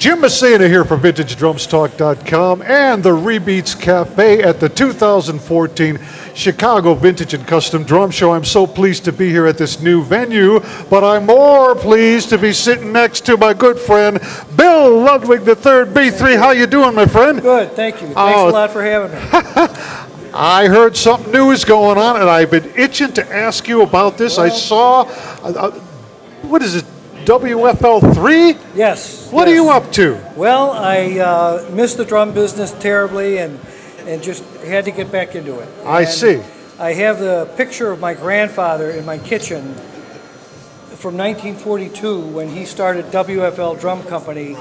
Jim MESSINA here from VintageDrumsTalk.com and the Rebeats Cafe at the 2014 Chicago Vintage and Custom Drum Show. I'm so pleased to be here at this new venue, but I'm more pleased to be sitting next to my good friend, Bill Ludwig III. B3, how you doing, my friend? Good, thank you. Thanks a lot for having me. I heard something new is going on, and I've been itching to ask you about this. Well, I saw, what is it? WFL3? Yes. What are you up to? Well, I missed the drum business terribly and just had to get back into it. I see. I have the picture of my grandfather in my kitchen from 1942 when he started WFL Drum Company,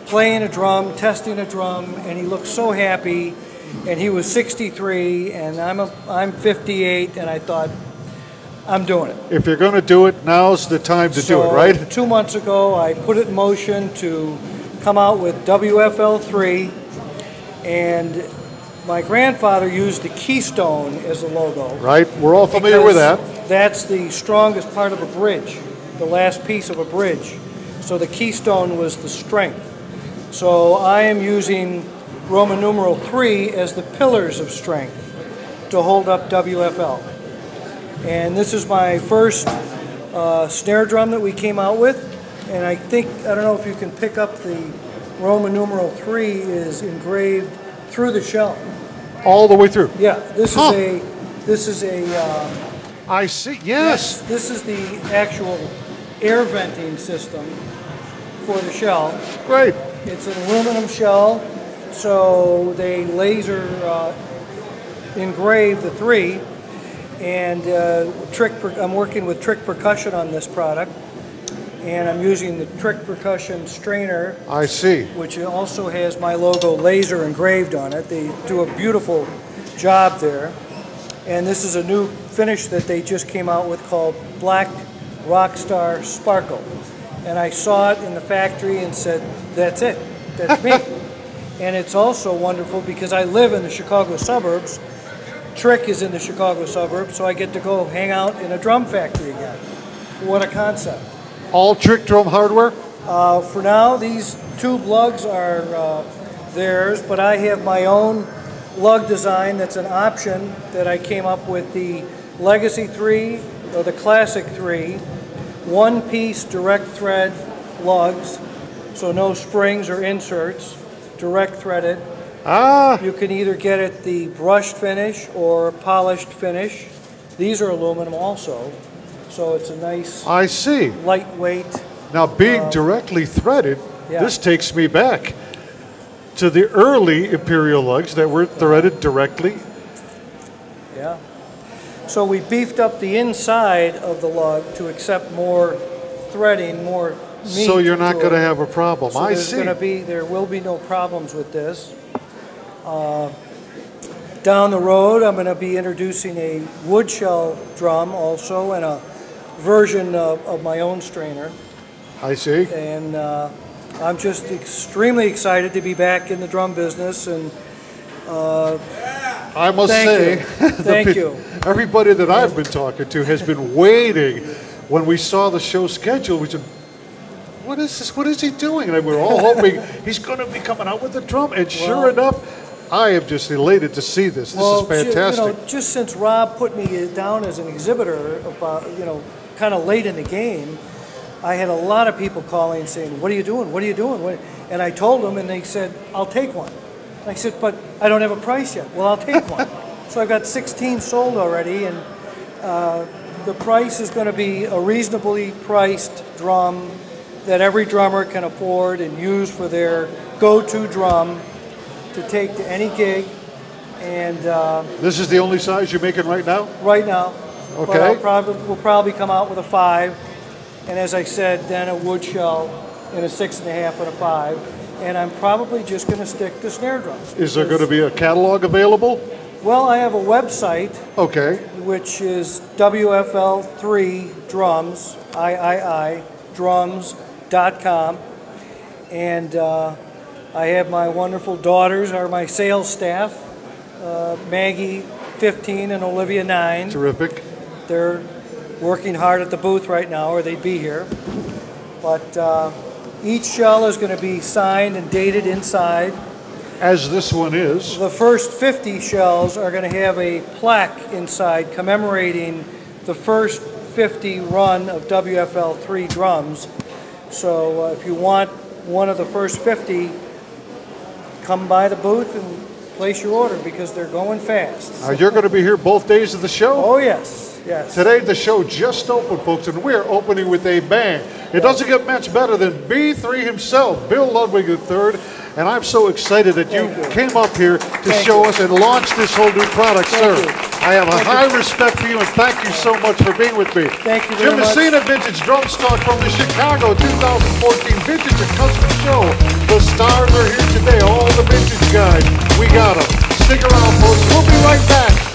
playing a drum, testing a drum, and he looked so happy. And he was 63, and I'm 58, and I thought, I'm doing it. If you're going to do it, now's the time to do it, right? 2 months ago, I put it in motion to come out with WFL3, and my grandfather used the keystone as the logo. Right, we're all familiar with that. That's the strongest part of a bridge, the last piece of a bridge. So the keystone was the strength. So I am using Roman numeral 3 as the pillars of strength to hold up WFL. And this is my first snare drum that we came out with, and I don't know if you can pick up the Roman numeral 3 is engraved through the shell. All the way through? Yeah, this is a I see, yes. This is the actual air venting system for the shell. Great. It's an aluminum shell, so they laser engrave the 3. And I'm working with Trick Percussion on this product, and I'm using the Trick Percussion strainer. I see. Which also has my logo laser engraved on it. They do a beautiful job there. And this is a new finish that they just came out with called Black Rockstar Sparkle. And I saw it in the factory and said, that's it, that's me. And it's also wonderful because I live in the Chicago suburbs. Trick is in the Chicago suburbs, so I get to go hang out in a drum factory again. What a concept. All Trick drum hardware? For now, these tube lugs are theirs, but I have my own lug design that's an option that I came up with, the Legacy 3 or the Classic 3, one-piece direct thread lugs, so no springs or inserts, direct threaded. You can either get it the brushed finish or polished finish. These are aluminum also, so it's a nice, I see, lightweight. Now, being directly threaded, yeah. This takes me back to the early Imperial lugs that were threaded directly. Yeah. So we beefed up the inside of the lug to accept more threading, more meat. So you're not going to have a problem. So I see. There will be no problems with this. Down the road, I'm going to be introducing a wood shell drum also, and a version of my own strainer. I see. And I'm just extremely excited to be back in the drum business. And I must say, thank you. Everybody that I've been talking to has been waiting. When we saw the show schedule, we said, what is this? What is he doing? And we were all hoping he's going to be coming out with a drum. And sure enough, I am just elated to see this. This is fantastic. Just since Rob put me down as an exhibitor about, kind of late in the game, I had a lot of people calling saying, what are you doing? What are you doing? And I told them, and they said, I'll take one. And I said, but I don't have a price yet. Well, I'll take one. So I've got 16 sold already, and the price is going to be a reasonably priced drum that every drummer can afford and use for their go-to drum to take to any gig. And this is the only size you're making right now? Right now. Okay. But we'll probably come out with a 5, and as I said, then a wood shell in a 6.5 and a 5. And I'm probably just going to stick to snare drums. Is there going to be a catalog available? Well, I have a website. Okay. Which is WFL3 Drums, drums.com, and I have my wonderful daughters are my sales staff, Maggie 15 and Olivia 9. Terrific. They're working hard at the booth right now, or they'd be here. But Each shell is going to be signed and dated inside. As this one is. The first 50 shells are going to have a plaque inside commemorating the first 50 run of WFL3 drums. So if you want one of the first 50, come by the booth and place your order because they're going fast. You're going to be here both days of the show? Oh, yes, yes. Today the show just opened, folks, and we're opening with a bang. It doesn't get much better than B3 himself, Bill Ludwig III, and I'm so excited that you came up here to show us and launch this whole new product, sir. I have a high respect for you, and thank you so much for being with me. Thank you very Jim much. MESSINA Vintage Drum Stock from the Chicago 2014 Vintage and Custom Show. The stars are here today, all the vintage guys. We got them. Stick around, folks. We'll be right back.